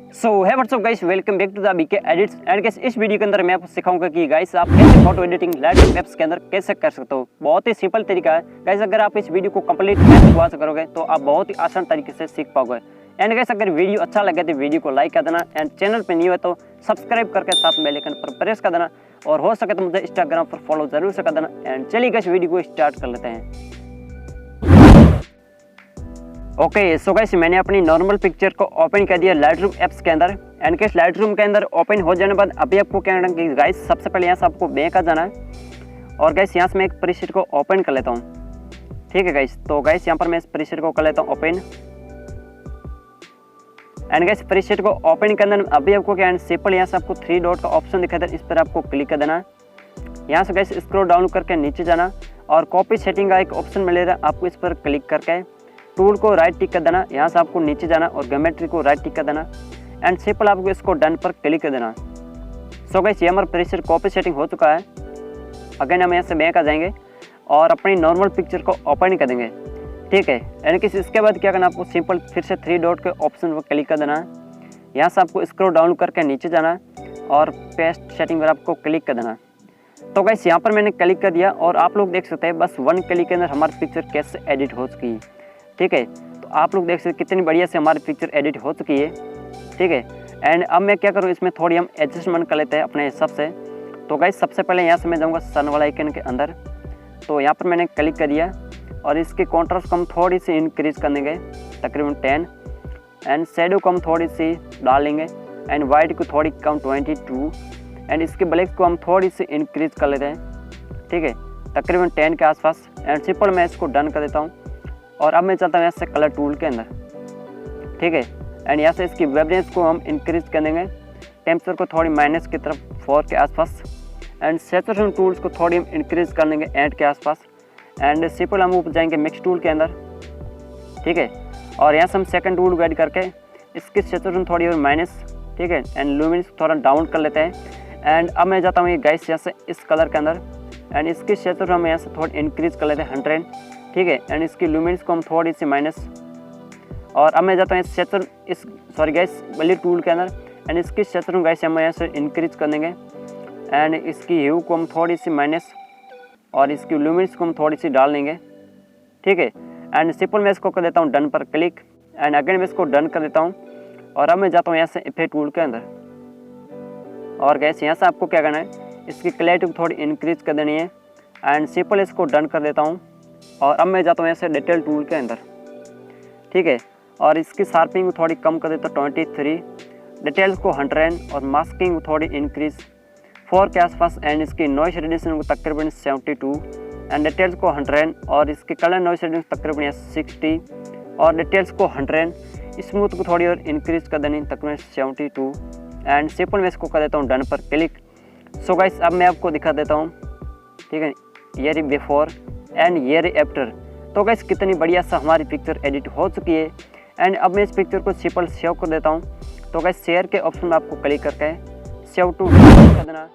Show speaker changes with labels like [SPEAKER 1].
[SPEAKER 1] सो है what's up guys, welcome back to the BK edits. And guys इस video के अंदर मैं आपको सिखाऊंगा कि गाइस आप कैसे फोटो एडिटिंग लाइटरूम ऐप्स के अंदर कैसे कर सकते हो। बहुत ही सिंपल तरीका है गाइस। अगर आप इस वीडियो को कंप्लीट वॉच करोगे तो आप बहुत ही आसान तरीके से सीख पाओगे। एंड गाइस अगर वीडियो अच्छा लगे तो वीडियो को लाइक कर देना, एंड चैनल पे न्यू है तो सब्सक्राइब करके साथ बेल आइकन पर प्रेस कर देना, और हो सके तो मुझे इंस्टाग्राम पर फॉलो जरूर से कर देना। एंड चलिए गाइस वीडियो को स्टार्ट कर लेते हैं। ओके सो गाइस मैंने अपनी नॉर्मल पिक्चर को ओपन कर दिया लाइटरूम ऐप्स के अंदर। एंड गाइस लाइटरूम के अंदर ओपन हो जाने के बाद अभी आपको क्या करना है गाइस, सबसे पहले यहाँ से आपको बैक आ जाना है। और गाइस यहाँ से मैं एक प्रीसेट को ओपन कर लेता हूँ। ठीक है गाइस, तो गाइस यहाँ पर मैं इस प्रीसेट को कर लेता हूँ ओपन। एंड गाइस प्रीसेट को ओपन करने में अभी आपको क्या है, सिंपल यहाँ से आपको 3 डॉट का ऑप्शन दिखाई दे, इस पर आपको क्लिक कर देना है। यहाँ से गाइस स्क्रॉल डाउन करके नीचे जाना और कॉपी सेटिंग का एक ऑप्शन मिलेगा, आपको इस पर क्लिक करके टूल को राइट टिक कर देना। यहाँ से आपको नीचे जाना और ज्योमेट्री को राइट टिक कर देना, एंड सिंपल आपको इसको डन पर क्लिक कर देना। सो गाइस ये हमारा प्रीसेट कॉपी सेटिंग हो चुका है। अगेन हम यहाँ से बैक आ जाएंगे और अपनी नॉर्मल पिक्चर को ओपन कर देंगे। ठीक है, यानी कि इसके बाद क्या करना, आपको सिंपल फिर से 3 डॉट के ऑप्शन पर क्लिक कर देना है। यहाँ से आपको स्क्रॉल डाउन करके नीचे जाना है और पेस्ट सेटिंग पर आपको क्लिक कर देना। तो गाइस यहाँ पर मैंने क्लिक कर दिया और आप लोग देख सकते हैं बस 1 क्लिक के अंदर हमारी पिक्चर कैसे एडिट हो चुकी है। ठीक है, तो आप लोग देख सकते कितनी बढ़िया से हमारी पिक्चर एडिट हो चुकी है। ठीक है, एंड अब मैं क्या करूँ, इसमें थोड़ी हम एडजस्टमेंट कर लेते हैं अपने हिसाब से। तो गाइस सबसे पहले यहाँ से मैं जाऊँगा सन वाला आइकन के अंदर। तो यहाँ पर मैंने क्लिक कर दिया और इसके कॉन्ट्रास्ट को हम थोड़ी सी इंक्रीज कर देंगे, तकरीबन 10। एंड शेडो को हम थोड़ी सी डाल लेंगे, एंड वाइट को थोड़ी कम 22। एंड इसके ब्लैक को हम थोड़ी सी इंक्रीज कर लेते हैं। ठीक है, तकरीबन 10 के आसपास। एंड सिंपल मैं इसको डन कर देता हूँ। और अब मैं चलता हूँ यहाँ से कलर टूल के अंदर। ठीक है, एंड यहाँ से इसकी वाइब्रेंस को हम इंक्रीज कर देंगे, टेम्परेचर को थोड़ी माइनस की तरफ 4 के आसपास। एंड सैचुरेशन टूल्स को थोड़ी हम इंक्रीज कर देंगे 8 के आसपास। एंड सिंपल हम ऊपर जाएंगे मिक्स टूल के अंदर। ठीक है, और यहाँ से हम सेकंड टूल ऐड करके इसकी सैचुरेशन थोड़ी और माइनस। ठीक है, एंड लुमिनस थोड़ा डाउन कर लेते हैं। एंड अब मैं जाता हूँ ये गाइस यहाँ से इस कलर के अंदर, एंड इसकी सैचुरेशन हम यहाँ से थोड़ी इंक्रीज कर लेते हैं 100। ठीक है, एंड इसकी लुमिनस को हम थोड़ी सी माइनस। और अब मैं जाता हूँ इस गाइस वाली टूल के अंदर, एंड इसकी सैचुरेशन गाइस हम यहाँ से इंक्रीज कर देंगे। एंड इसकी ह्यू को हम थोड़ी सी माइनस और इसकी लुमिनस को हम थोड़ी सी डाल देंगे। ठीक है, एंड सिंपल मैं इसको कर देता हूँ डन पर क्लिक, एंड अगेन मैं इसको डन कर देता हूँ। और अब मैं जाता हूँ यहाँ से इफेक्ट टूल के अंदर। और गाइस यहाँ से आपको क्या करना है, इसकी क्लैरिटी को थोड़ी इंक्रीज कर देनी है, एंड सिंपल इसको डन कर देता हूँ। और अब मैं जाता हूँ ऐसे डिटेल टूल के अंदर। ठीक है, और इसकी शार्पिंग को थोड़ी कम कर देता हूँ 23, डिटेल्स को 100 और मास्किंग को थोड़ी इंक्रीज 4 के आसपास। एंड इसकी नॉइस रिडक्शन को तकरीबन 72, एंड डिटेल्स को 100 और इसके कलर नॉइस रिडक्शन तकरीबन 60 और डिटेल्स को 100। स्मूथ को थोड़ी और इंक्रीज कर देनी तकरीबन 72। एंड सिंपल मैं इसको कर देता हूँ डन पर क्लिक। सो गाइस अब मैं आपको दिखा देता हूँ। ठीक है, ये रही बिफोर एंड ये रही आफ्टर। तो गाइस कितनी बढ़िया सा हमारी पिक्चर एडिट हो चुकी है। एंड अब मैं इस पिक्चर को सिंपल सेव कर देता हूँ। तो गाइस शेयर के ऑप्शन में आपको क्लिक करके सेव टू कर देना।